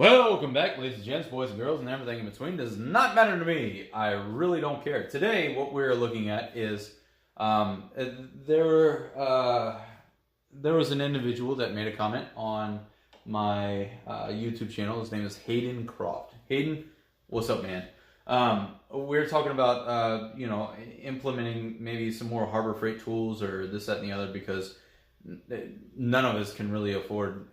Welcome back, ladies and gents, boys and girls, and everything in between. Does not matter to me. I really don't care. Today, what we're looking at is there was an individual that made a comment on my YouTube channel. His name is Hayden Croft. Hayden, what's up, man? We're talking about implementing maybe some more Harbor Freight tools or this, that, and the other, because none of us can really afford.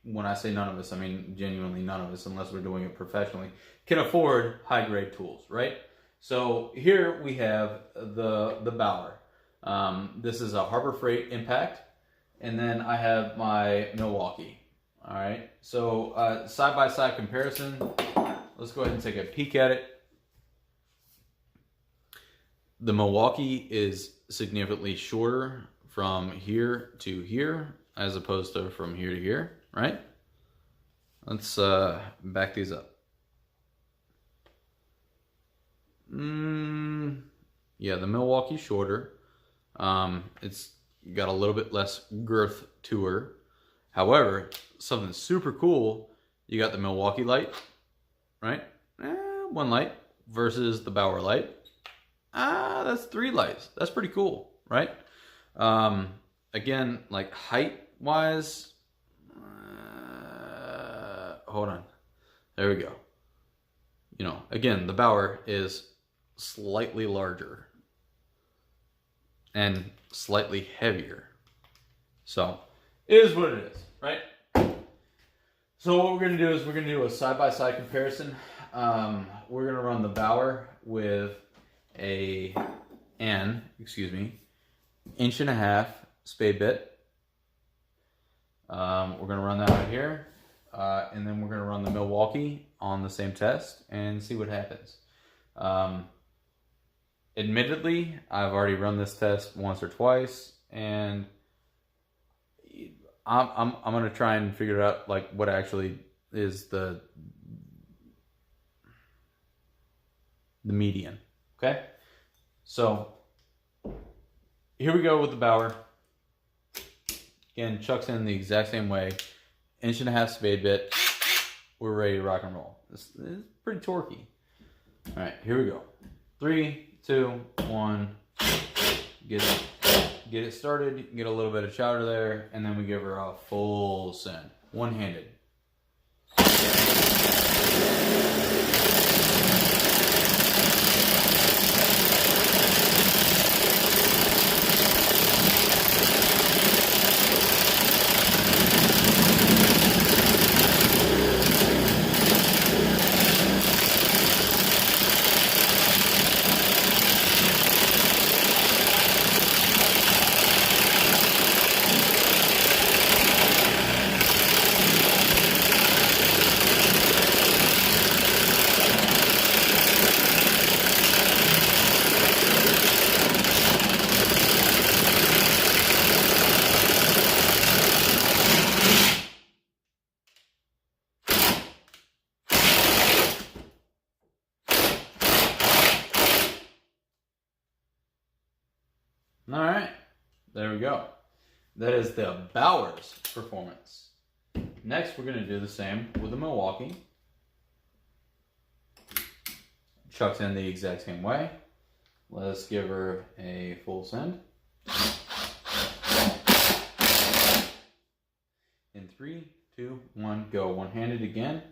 When I say none of us, I mean genuinely none of us, unless we're doing it professionally, can afford high-grade tools, right? So here we have the Bauer. This is a Harbor Freight Impact, and then I have my Milwaukee. All right, so side-by-side comparison. Let's go ahead and take a peek at it. The Milwaukee is significantly shorter from here to here, as opposed to from here to here. Right? Let's back these up. Yeah, the Milwaukee's shorter. It's got a little bit less girth to her. However, something super cool, you got the Milwaukee light, right? One light versus the Bauer light. That's 3 lights. That's pretty cool, right? Again, like height-wise, hold on. There we go. Again, the Bauer is slightly larger and slightly heavier. So, it is what it is, right? So what we're going to do is we're going to do a side-by-side comparison. We're going to run the Bauer with an 1.5" spade bit. We're going to run that right here. And then we're going to run the Milwaukee on the same test and see what happens. Admittedly, I've already run this test once or twice, and I'm going to try and figure out like what actually is the median. Okay, so here we go with the Bauer. Again, chucks in the exact same way. 1.5" spade bit. We're ready to rock and roll. This is pretty torquey. All right, here we go. 3, 2, 1. Get it started. Get a little bit of chowder there, and then we give her a full send, one-handed. All right, there we go. That is the Bauer's performance. Next, we're going to do the same with the Milwaukee. Chucks in the exact same way. Let's give her a full send. In 3, 2, 1, go. One-handed again.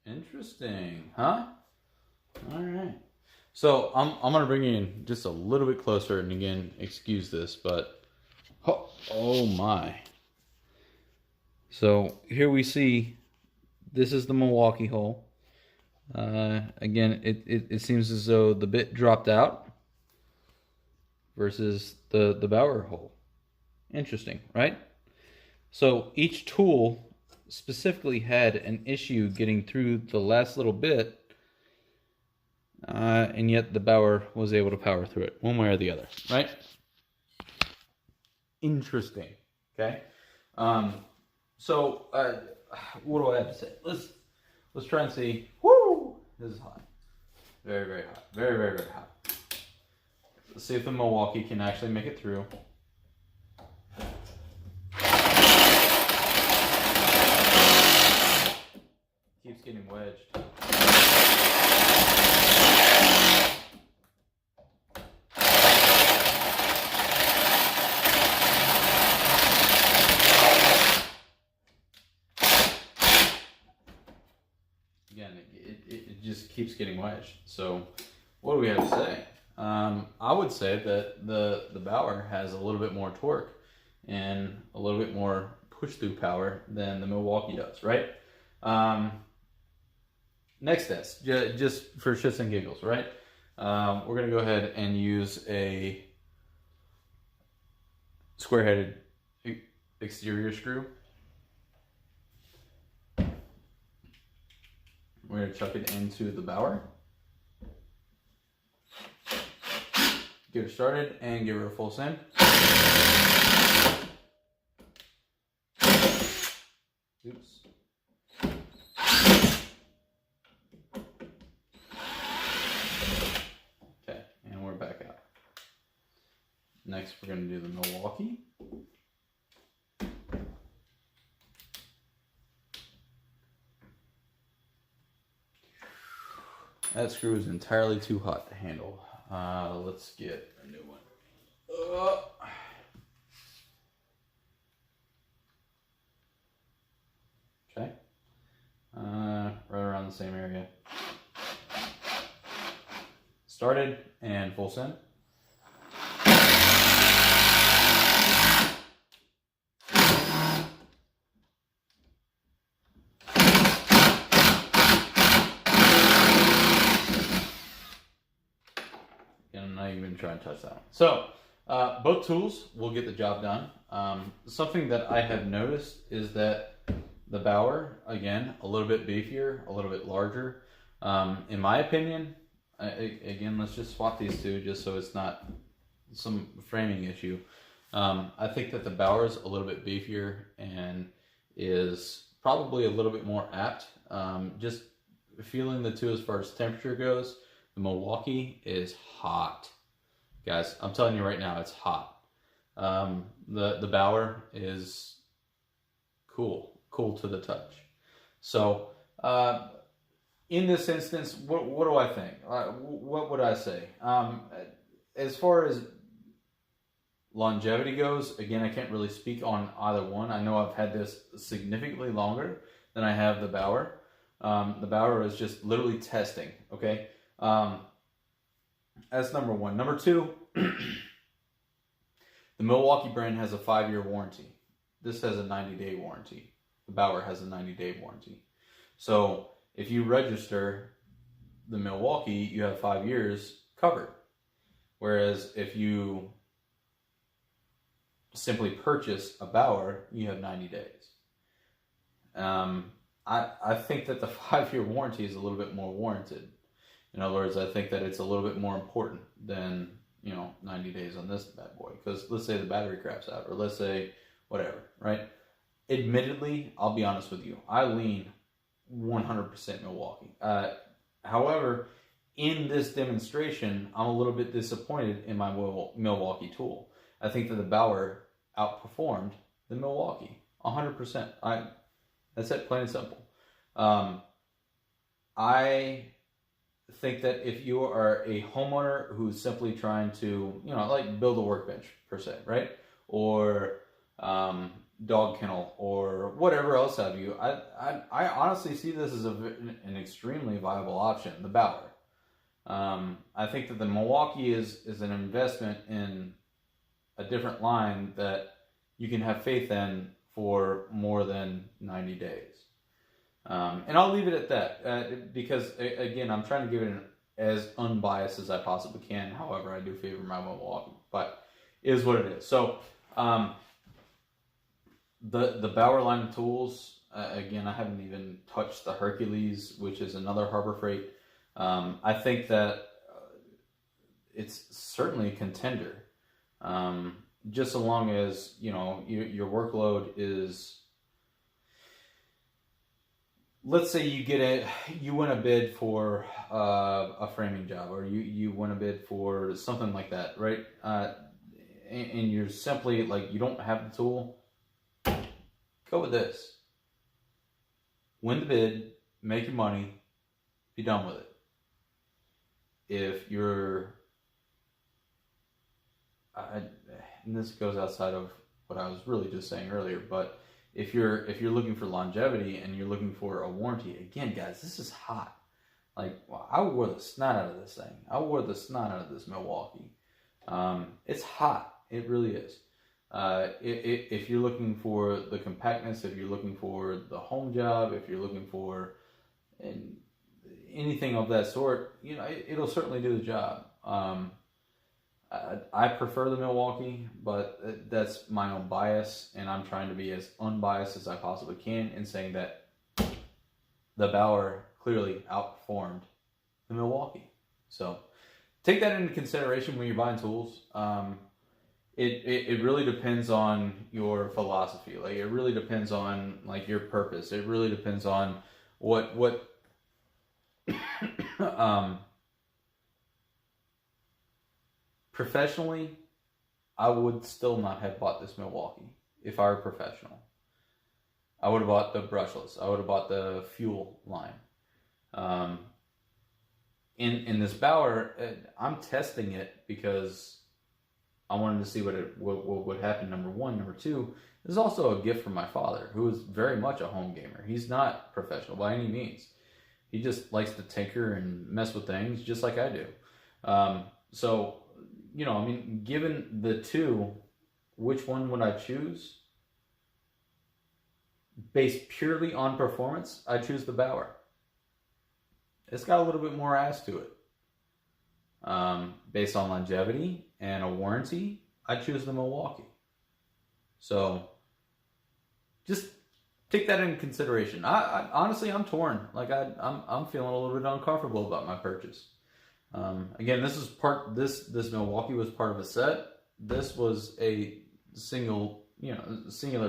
Interesting, huh? All right. So I'm gonna bring you in just a little bit closer, and again, excuse this, but oh my. So here we see this is the Milwaukee hole. Again, it seems as though the bit dropped out versus the Bauer hole. Interesting, right? So each tool specifically had an issue getting through the last little bit, and yet the Bauer was able to power through it one way or the other, right? Interesting. Okay. So what do I have to say? Let's try and see. Woo! This is hot. Very, very hot. Very, very, very hot. Let's see if the Milwaukee can actually make it through. Keeps getting wedged. Again, it just keeps getting wedged. So what do we have to say? I would say that the Bauer has a little bit more torque and a little bit more push-through power than the Milwaukee does, right? Next test, just for shits and giggles, right? We're going to go ahead and use a square-headed exterior screw. We're going to chuck it into the Bauer. Get her started and give her a full send. Oops. Okay, and we're back out. Next, we're going to do the Milwaukee. That screw is entirely too hot to handle. Let's get a new one. Okay. Right around the same area. Started and full send. And I'm not even trying to touch that one. So, both tools will get the job done. Something that I have noticed is that the Bauer, again, a little bit beefier, a little bit larger. In my opinion, again, let's just swap these two just so it's not some framing issue. I think that the Bauer is a little bit beefier and is probably a little bit more apt. Just feeling the two as far as temperature goes, the Milwaukee is hot. Guys, I'm telling you right now, it's hot. The Bauer is cool to the touch. So, in this instance, what do I think? What would I say? As far as longevity goes, again, I can't really speak on either one. I know I've had this significantly longer than I have the Bauer. The Bauer is just literally testing, okay? That's number one. Number two, the Milwaukee brand has a 5-year warranty. This has a 90-day warranty. The Bauer has a 90-day warranty. So if you register the Milwaukee, you have 5 years covered. Whereas if you simply purchase a Bauer, you have 90 days. I think that the 5-year warranty is a little bit more warranted. In other words, I think that it's a little bit more important than, 90 days on this bad boy. Because let's say the battery craps out, or let's say whatever, right? Admittedly, I'll be honest with you, I lean 100% Milwaukee. However, in this demonstration, I'm a little bit disappointed in my Milwaukee tool. I think that the Bauer outperformed the Milwaukee 100%. That's it, plain and simple. I think that if you are a homeowner who's simply trying to, like build a workbench per se, right? Or dog kennel or whatever else have you, I honestly see this as an extremely viable option, the Bauer. I think that the Milwaukee is an investment in a different line that you can have faith in for more than 90 days. And I'll leave it at that because, again, I'm trying to give it as unbiased as I possibly can. However, I do favor my Milwaukee, but it is what it is. So the Bauer line of tools, again, I haven't even touched the Hercules, which is another Harbor Freight. I think that it's certainly a contender. Just so long as, you know, your workload is, let's say you win a bid for a framing job, or you win a bid for something like that, right? And you're simply like, you don't have the tool, go with this. Win the bid, make your money, be done with it. If you're, and this goes outside of what I was really just saying earlier, but if you're looking for longevity and you're looking for a warranty, again, guys, this is hot. Like, I wore the snot out of this thing. I wore the snot out of this Milwaukee. It's hot. It really is. If you're looking for the compactness, if you're looking for the home job, if you're looking for anything of that sort, you know, it'll certainly do the job. I prefer the Milwaukee, but that's my own bias, and I'm trying to be as unbiased as I possibly can in saying that the Bauer clearly outperformed the Milwaukee. So take that into consideration when you're buying tools. It really depends on your philosophy. Like, it really depends on, like, your purpose. It really depends on what professionally, I would still not have bought this Milwaukee if I were professional. I would have bought the brushless. I would have bought the fuel line. In this Bauer, I'm testing it because I wanted to see what would happen, number one. Number two, this is also a gift from my father, who is very much a home gamer. He's not professional by any means. He just likes to tinker and mess with things just like I do. So, you know, I mean, given the two, which one would I choose? Based purely on performance, I choose the Bauer. It's got a little bit more ass to it. Based on longevity and a warranty, I choose the Milwaukee. So, just take that into consideration. I honestly, I'm torn. Like, I'm feeling a little bit uncomfortable about my purchase. Again, this Milwaukee was part of a set. This was a singular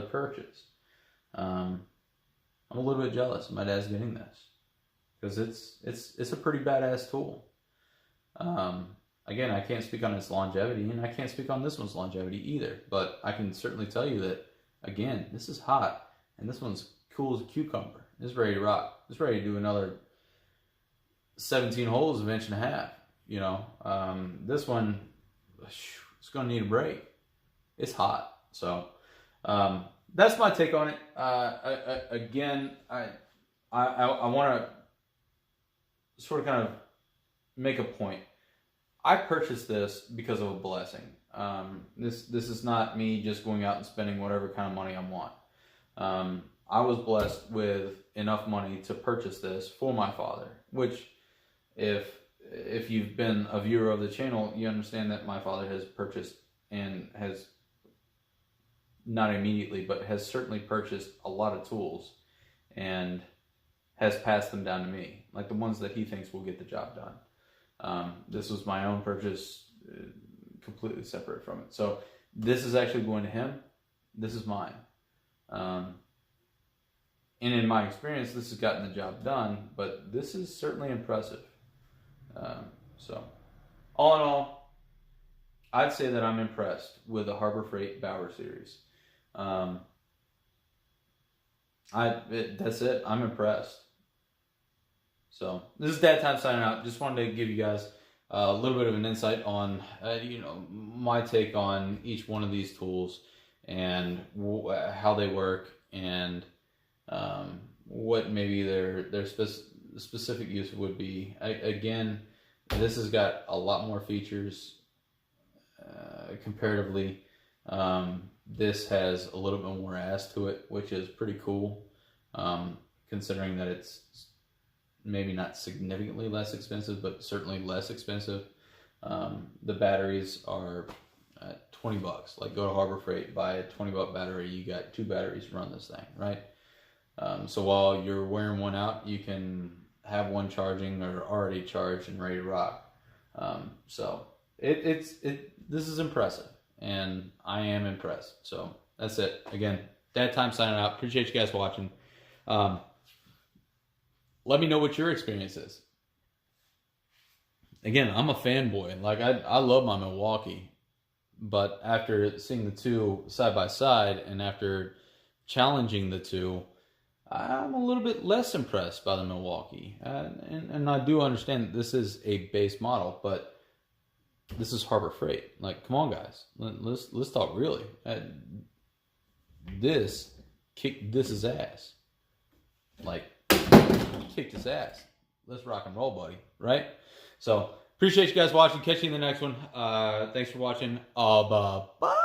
purchase. I'm a little bit jealous my dad's getting this because it's a pretty badass tool. Again, I can't speak on its longevity, and I can't speak on this one's longevity either, but I can certainly tell you that, again, this is hot, and this one's cool as a cucumber. It's ready to rock. It's ready to do another 17 holes of 1.5 inches, you know. This one, it's going to need a break. It's hot. So, that's my take on it. Again, I want to sort of kind of make a point. I purchased this because of a blessing. This is not me just going out and spending whatever kind of money I want. I was blessed with enough money to purchase this for my father, which if you've been a viewer of the channel, you understand that my father has purchased and has, not immediately, but has certainly purchased a lot of tools and has passed them down to me, like the ones that he thinks will get the job done. This was my own purchase, completely separate from it. So this is actually going to him. This is mine. And in my experience, this has gotten the job done, but this is certainly impressive. So all in all, I'd say that I'm impressed with the Harbor Freight Bauer series. That's it. I'm impressed. So this is Dad Time signing out. Just wanted to give you guys a little bit of an insight on, my take on each one of these tools and how they work and what maybe their specific use would be. Again, This has got a lot more features comparatively. This has a little bit more ass to it, which is pretty cool, considering that it's maybe not significantly less expensive, but certainly less expensive. The batteries are $20. Like, go to Harbor Freight, buy a $20 battery. You got 2 batteries to run this thing, right? So while you're wearing one out, you can have one charging or already charged and ready to rock. So this is impressive, and I am impressed. So that's it. Again, Dad Time signing out. Appreciate you guys watching. Let me know what your experience is. Again, I'm a fanboy. Like, I love my Milwaukee, but after seeing the two side by side and after challenging the two, I'm a little bit less impressed by the Milwaukee. And I do understand that this is a base model, but this is Harbor Freight. Like, come on, guys. Let's talk really. This kicked this ass. Like, kicked his ass. Let's rock and roll, buddy. Right? So, appreciate you guys watching. Catch you in the next one. Thanks for watching. Bye.